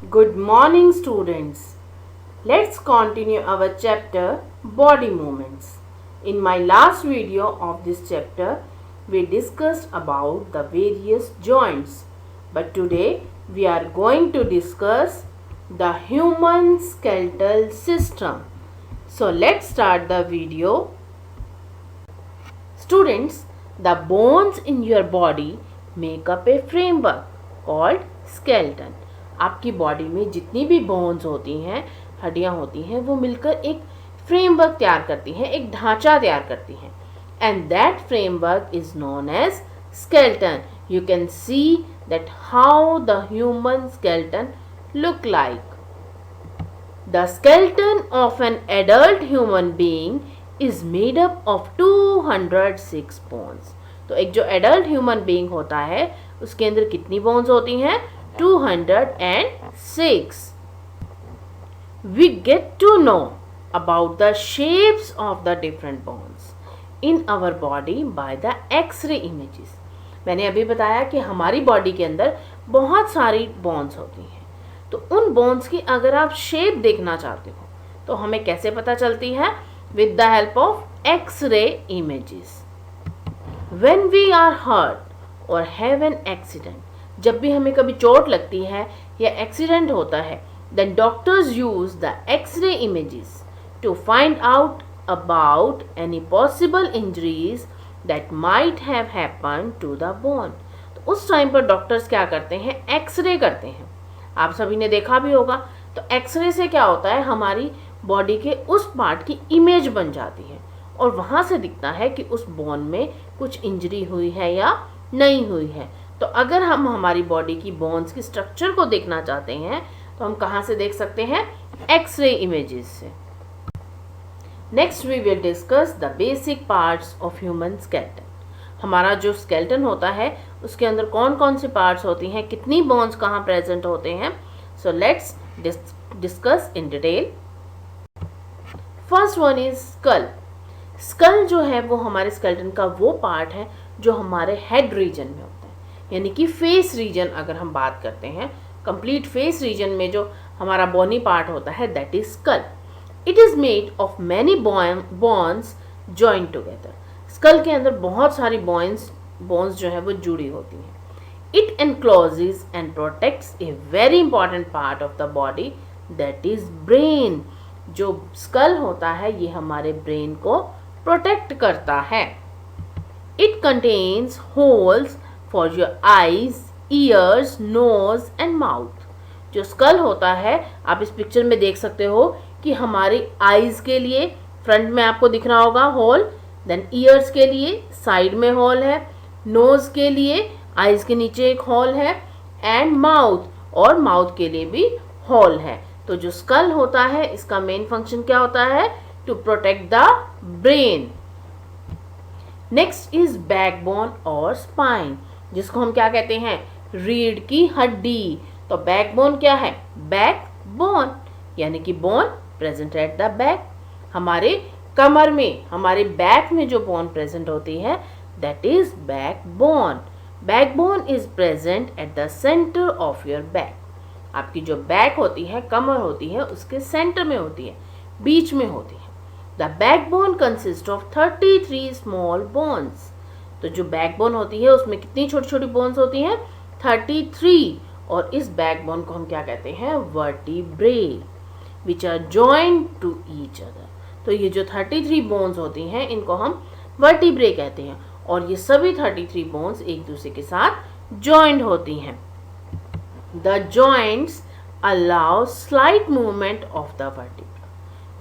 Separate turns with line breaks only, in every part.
Good morning, students. Let's continue our chapter Body Movements. In my last video of this chapter, we discussed about the various joints. But today, we are going to discuss the human skeletal system. So, let's start the video. Students, the bones in your body make up a framework called skeleton. आपकी body में जितनी भी bones होती हैं, हड्डियां होती हैं, वो मिलकर एक फ्रेमवर्क तैयार करती हैं, एक ढांचा तैयार करती हैं. And that framework is known as skeleton. You can see that how the human skeleton look like. The skeleton of an adult human being is made up of 206 bones. तो एक जो एडल्ट ह्यूमन बीइंग होता है उसके अंदर कितनी bones होती हैं? 206. We get to know about the shapes of the different bones in our body by the X-ray images. मैंने अभी बताया कि हमारी बॉडी के अंदर बहुत सारी बोन्स होती हैं. तो उन बोन्स की अगर आप शेप देखना चाहते हो तो हमें कैसे पता चलती है? With the help of X-ray images. When we are hurt or have an accident, जब भी हमें कभी चोट लगती है या एक्सीडेंट होता है, then doctors use the X-ray images to find out about any possible injuries that might have happen to the bone. तो उस टाइम पर डॉक्टर्स क्या करते हैं? एक्सरे करते हैं. आप सभी ने देखा भी होगा. तो एक्सरे से क्या होता है? हमारी बॉडी के उस पार्ट की इमेज बन जाती है और वहाँ से दिखता है कि उस बोन में कुछ इंजरी हुई है या नहीं हुई है. तो अगर हम हमारी बॉडी की बोन्स की स्ट्रक्चर को देखना चाहते हैं तो हम कहाँ से देख सकते हैं? एक्सरे इमेजेस से. Next we will discuss the basic parts of human skeleton. हमारा जो स्केलेटन होता है उसके अंदर कौन कौन सी पार्ट्स होती हैं, कितनी बोन्स कहाँ प्रेजेंट होते हैं. So let's discuss in detail. First one is skull. Skull जो है वो हमारे स्केलेटन का वो पार्ट है जो हमारे हेड रीजन में होता है, यानी कि फेस रीजन. अगर हम बात करते हैं कंप्लीट फेस रीजन में जो हमारा बोनी पार्ट होता है, that is skull. It is made of many bones joint together. Skull के अंदर बहुत सारी बोन्स जो है वो जुड़ी होती हैं. It encloses and protects a very important part of the body, that is brain. जो स्कल होता है ये हमारे ब्रेन को प्रोटेक्ट करता है. It contains holes for your eyes, ears, nose and mouth. जो स्कल होता है आप इस पिक्चर में देख सकते हो कि हमारी आईज के लिए फ्रंट में आपको दिख रहा होगा होल, देन ईयर्स के लिए साइड में होल है, नोज के लिए आईज के नीचे एक होल है, एंड माउथ, और माउथ के लिए भी होल है. तो जो स्कल होता है इसका मेन फंक्शन क्या होता है? To protect the brain. Next is backbone or spine, जिसको हम क्या कहते हैं? रीढ़ की हड्डी. तो बैकबोन क्या है? बैक बोन, यानी कि bone present at the back. हमारे कमर में, हमारे बैक में जो बोन प्रेजेंट होती है that is back bone. Backbone is present at the centre of your back. आपकी जो बैक होती है, कमर होती है, उसके सेंटर में होती है, बीच में होती है. The backbone consist of 33 small bones. तो जो बैकबोन होती है उसमें कितनी छोटी छोटी बोन्स होती हैं? 33. और इस बैकबोन को हम क्या कहते हैं? Vertebrae, which are joined to each other. तो ये जो 33 बोन्स होती हैं इनको हम वर्टिब्रे कहते हैं और ये सभी 33 बोन्स एक दूसरे के साथ जॉइंड होती हैं. The joints allow slight movement of the vertebra.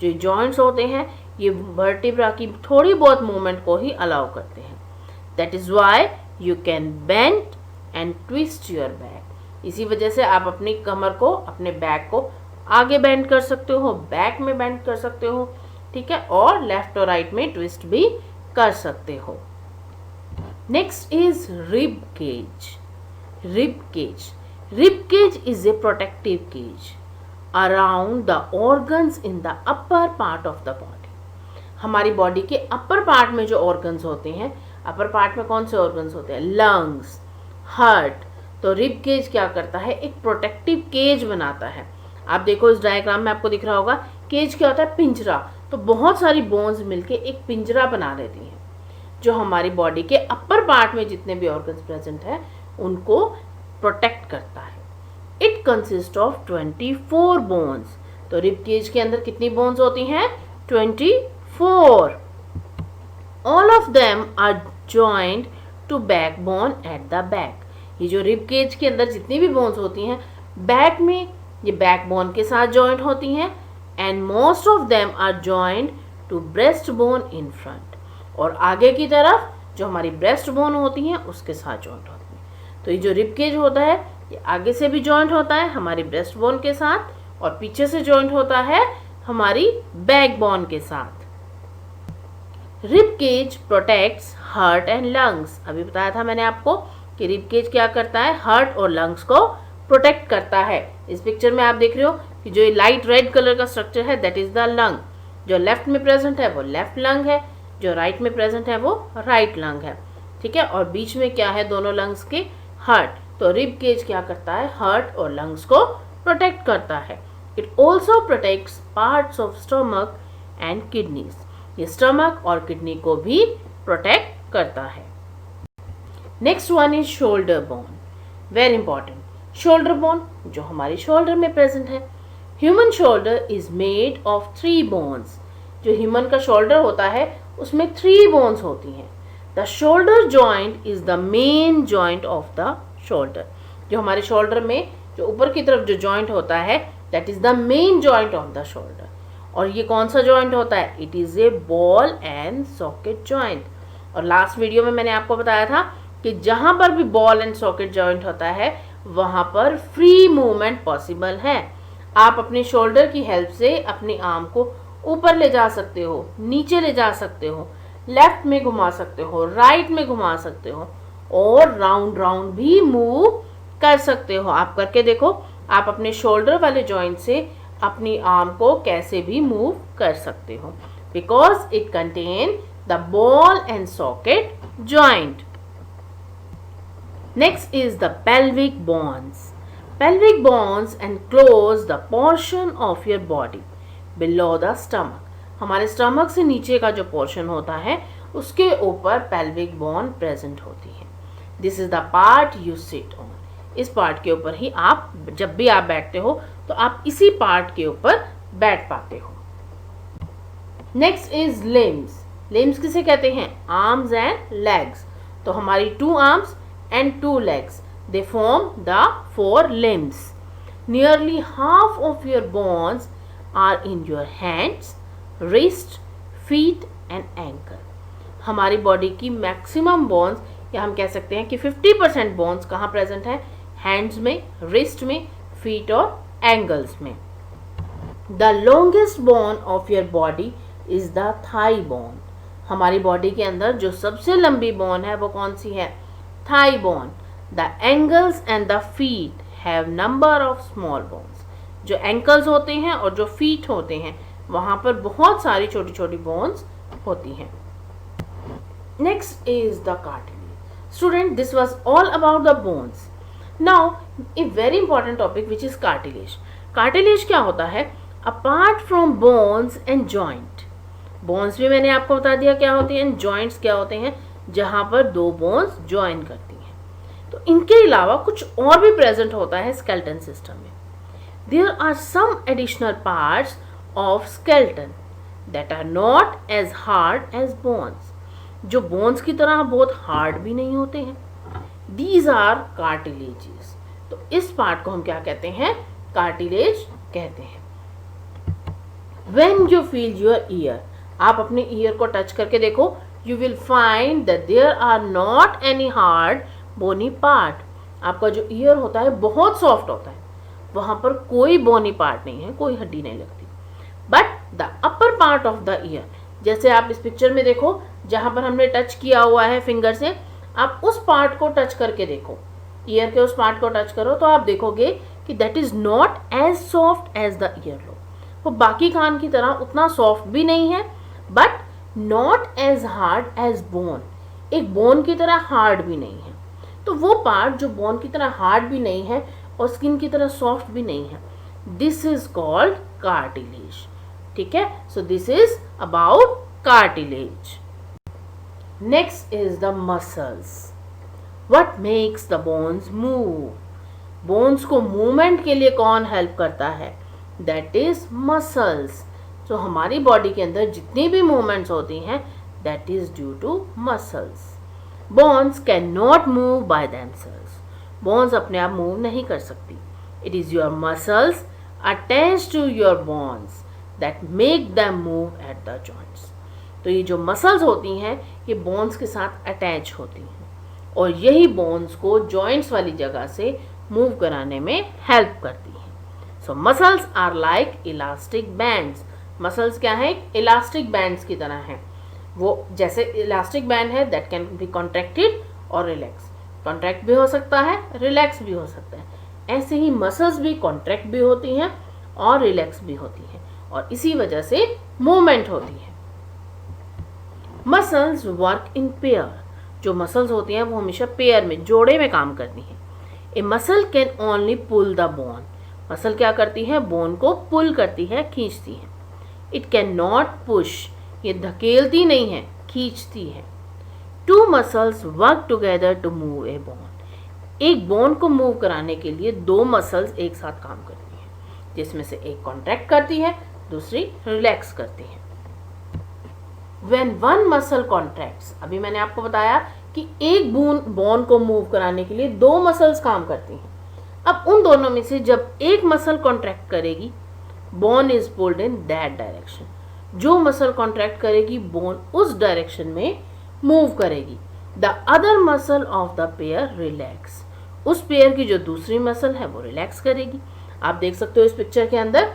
जो जॉइंट्स होते हैं ये वर्टिब्रा की थोड़ी बहुत मूवमेंट को ही अलाउ करते हैं. That is why you can bend and twist your back. इसी वजह से आप अपनी कमर को, अपने बैक को आगे बेंड कर सकते हो, बैक में बेंड कर सकते हो, ठीक है, और लेफ्ट और राइट में ट्विस्ट भी कर सकते हो. Next is rib cage. Rib cage. Rib cage is a protective cage around the organs in the upper part of the body. हमारी बॉडी के अपर पार्ट में जो ऑर्गन्स होते हैं, अपर पार्ट में कौन से ऑर्गन्स होते हैं? लंग्स, हार्ट, तो रिब केज क्या करता है, एक प्रोटेक्टिव केज बनाता है। आप देखो इस डायग्राम में आपको दिख रहा होगा, केज क्या होता है, पिंजरा। तो बहुत सारी बोन्स मिलके एक पिंजरा बना लेती हैं, जो हमारी बॉडी के अपर पार्ट में जितने भी ऑर्गन्स प्रेजेंट हैं उनको प्रोटेक्ट करता है। It consist of 24 bones. तो रिब केज के अंदर कितनी बोन्स होती हैं, 24। All of them are joined to backbone at the back. ये जो रिब केज के अंदर जितनी भी बोन्स होती हैं, बैक में ये बैकबोन के साथ जॉइंट होती हैं, and most of them are joined to breast bone in front. और आगे की तरफ जो हमारी ब्रेस्ट बोन होती हैं उसके साथ जॉइंट होती हैं। तो ये जो रिब केज होता है ये आगे से भी जॉइंट होता है हमारी ब्रेस्ट बोन के साथ, और पीछे से जॉइंट होता है हमारी बैक बोन के साथ। Rib cage protects heart and lungs. अभी बताया था मैंने आपको कि रिब केज क्या करता है, हार्ट और लंग्स को प्रोटेक्ट करता है। इस पिक्चर में आप देख रहे हो कि जो लाइट रेड कलर का स्ट्रक्चर है दैट इज द लंग। जो लेफ्ट में प्रेजेंट है वो लेफ्ट लंग है, जो राइट में प्रेजेंट है वो राइट लंग है, ठीक है। और बीच में क्या है दोनों लंग्स के, हार्ट। तो रिब केज क्या करता है, हार्ट और लंग्स को प्रोटेक्ट करता है। It also protects parts of stomach and kidneys. ये स्टमक और किडनी को भी प्रोटेक्ट करता है। Next one is shoulder bone, very important. Shoulder bone जो हमारी शोल्डर में प्रेजेंट है। Human shoulder is made of 3 bones. जो ह्यूमन का शोल्डर होता है उसमें 3 बोन्स होती हैं। The shoulder joint is the main joint of the shoulder. जो हमारे शोल्डर में जो ऊपर की तरफ जो जॉइंट होता है that is the main joint of the shoulder. और ये कौन सा जॉइंट होता है, it is a ball and socket joint. और लास्ट वीडियो में मैंने आपको बताया था कि जहां पर भी बॉल एंड सॉकेट जॉइंट होता है वहां पर फ्री मूवमेंट पॉसिबल है। आप अपने शोल्डर की हेल्प से अपनी आर्म को ऊपर ले जा सकते हो, नीचे ले जा सकते हो, लेफ्ट में घुमा सकते हो, राइट में घुमा सकते हो, और राउंड राउंड भी मूव कर सकते हो। आप करके देखो, आप अपने शोल्डर वाले जॉइंट से अपनी आर्म को कैसे भी मूव कर सकते हो, because it contain the ball and socket joint. Next is the pelvic bones. Pelvic bones enclose the portion of your body below the stomach. हमारे स्टमक से नीचे का जो पोर्शन होता है उसके ऊपर pelvic bone present होती है। This is the part you sit on. इस पार्ट के ऊपर ही आप जब भी आप बैठते हो तो आप इसी पार्ट के ऊपर बैठ पाते हो। Next is limbs. Limbs किसे कहते हैं, arms and legs. तो हमारी 2 arms and 2 legs, they form the 4 limbs. Nearly half of your bones are in your hands, wrist, feet and ankle. हमारी बॉडी की मैक्सिमम बोन्स, या हम कह सकते हैं कि 50% बोन्स कहाँ प्रेजेंट है, हैंड्स में, रिस्ट में, फीट और एंगल्स में। The longest bone of your body is the thigh bone. हमारी बॉडी के अंदर जो सबसे लंबी बोन है वो कौन सी है, thigh bone. The ankles and the feet have number of small bones. जो ankles होते हैं और जो feet होते हैं वहाँ पर बहुत सारी छोटी छोटी bones होती हैं। Next is the cartilage. Student, this was all about the bones. Now, a very important topic which is cartilage. Cartilage क्या होता है? Apart from bones and joint. Bones भी मैंने आपको बता दिया क्या होती हैं, joints क्या होते हैं, जहां पर 2 बोन्स ज्वाइन करती हैं। तो इनके अलावा कुछ और भी प्रेजेंट होता है स्केलेटन सिस्टम में। There are some additional parts of skeleton that are not as hard as bones. जो बोन्स की तरह बहुत हार्ड भी नहीं होते हैं, दीज आर कार्टिलेजेस। तो इस पार्ट को हम क्या कहते हैं, कार्टिलेज कहते हैं। When you feel your year, आप अपने ईयर को टच करके देखो, you will find that there are not any hard bony part. आपका जो ईयर होता है बहुत सॉफ्ट होता है, वहां पर कोई बोनी पार्ट नहीं है, कोई हड्डी नहीं लगती। But the upper part of the year, जैसे आप इस पिक्चर में देखो जहां पर हमने टच किया हुआ है फिंगर से, आप उस पार्ट को टच करके देखो, ईयर के उस पार्ट को टच करो तो आप देखोगे कि that is not as soft as the ear lobe. वो बाकी कान की तरह उतना सॉफ्ट भी नहीं है, but not as hard as bone, एक बोन की तरह हार्ड भी नहीं है। तो वो पार्ट जो बोन की तरह हार्ड भी नहीं है और स्किन की तरह सॉफ्ट भी नहीं है, दिस इज कॉल्ड कार्टिलेज. ठीक है, so this is about cartilage. Next is the muscles. What makes the bones move? Bones को मूवमेंट के लिए कौन हेल्प करता है? That is muscles. तो हमारी बॉडी के अंदर जितनी भी मूवमेंट्स होती हैं, that is due to muscles. Bones can not move by themselves. Bones अपने आप मूव नहीं कर सकती. It is your muscles attached to your bones that make them move at the joints. तो ये जो मसल्स होती हैं, ये बोन्स के साथ अटैच होती हैं और यही बोन्स को जॉइंट्स वाली जगह से मूव कराने में हेल्प करती हैं. So muscles are like elastic bands. Muscles क्या है? इलास्टिक बैंड्स की तरह हैं. वो जैसे इलास्टिक बैंड है, दैट कैन बी कॉन्ट्रैक्टेड और रिलैक्स. कॉन्ट्रैक्ट भी हो सकता है, रिलैक्स भी हो सकता है. ऐसे ही मसल्स भी कॉन्ट्रैक्ट भी होती हैं और रिलैक्स भी होती हैं और इसी वजह से मूवमेंट होती है. Muscles work in pair. जो मसल्स होती हैं वो हमेशा पेयर में, जोड़े में काम करती हैं. A muscle can only pull the bone. Muscle क्या करती है? बोन को पुल करती है, खींचती है. It can not push. ये धकेलती नहीं है, खींचती है. Two muscles work together to move a bone. एक बोन को मूव कराने के लिए दो मसल्स एक साथ काम करती हैं, जिसमें से एक कॉन्ट्रैक्ट करती है, दूसरी रिलैक्स करती है. When one muscle contracts, अभी मैंने आपको बताया कि एक बोन को मूव कराने के लिए दो मसल्स काम करती हैं. अब उन दोनों में से जब एक मसल कॉन्ट्रैक्ट करेगी, bone is pulled in that direction. जो मसल कॉन्ट्रैक्ट करेगी, बोन उस डायरेक्शन में मूव करेगी. The other muscle of the pair relax. उस पेयर की जो दूसरी मसल है वो रिलैक्स करेगी. आप देख सकते हो इस पिक्चर के अंदर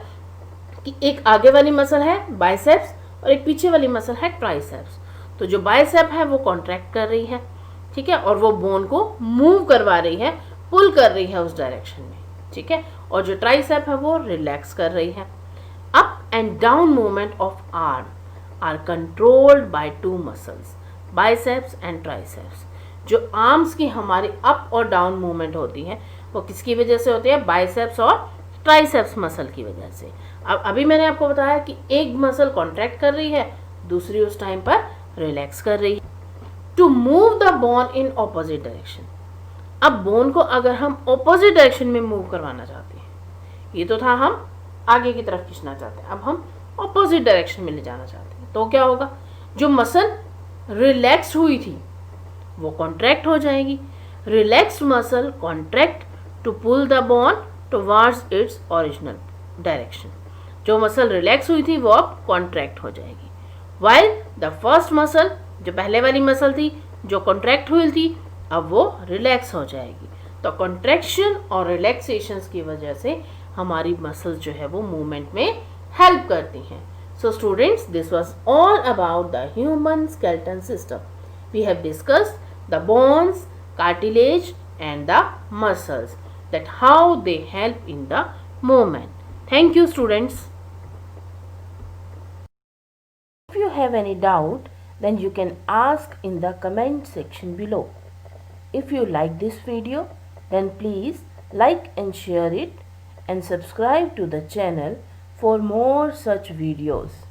कि एक आगे वाली मसल है बाइसेप्स और एक पीछे वाली मसल है ट्राइसेप्स. तो जो बाइसेप है वो कॉन्ट्रैक्ट कर रही है, ठीक है, और वो बोन को मूव करवा रही है, पुल कर रही है उस डायरेक्शन में. ठीक है, और जो ट्राइसेप है वो रिलैक्स कर रही है. Up and down movement of arm are controlled by two muscles, biceps and triceps. जो आर्म्स की हमारी अप और डाउन मूवमेंट होती है वो किसकी वजह से होती है? बाइसेप्स और ट्राइसेप्स मसल की वजह से. अब अभी मैंने आपको बताया कि एक मसल कॉन्ट्रैक्ट कर रही है, दूसरी उस टाइम पर रिलैक्स कर रही है. To move the bone in opposite direction. अब बोन को अगर हम ऑपोजिट डायरेक्शन में मूव करवाना चाहते हैं, ये तो था हम आगे की तरफ खींचना चाहते हैं, अब हम ऑपोजिट डायरेक्शन में ले जाना चाहते हैं, तो क्या होगा? जो मसल रिलैक्स हुई थी वो कॉन्ट्रैक्ट हो जाएगी. Relaxed muscle contract to pull the bone towards its original direction. जो मसल रिलैक्स हुई थी वो अब कॉन्ट्रैक्ट हो जाएगी. वाइल द फर्स्ट मसल, जो पहले वाली मसल थी जो कॉन्ट्रैक्ट हुई थी, अब वो रिलैक्स हो जाएगी. तो कॉन्ट्रैक्शन और रिलैक्सेशन की वजह से हमारी मसल्स जो है वो मूवमेंट में हेल्प करती हैं. So students, this was all about the human skeleton system. We have discussed the bones, cartilage and the muscles, that how they help in the movement. Thank you, students. If you have any doubt, then you can ask in the comment section below. If you like this video, then please like and share it and subscribe to the channel for more such videos.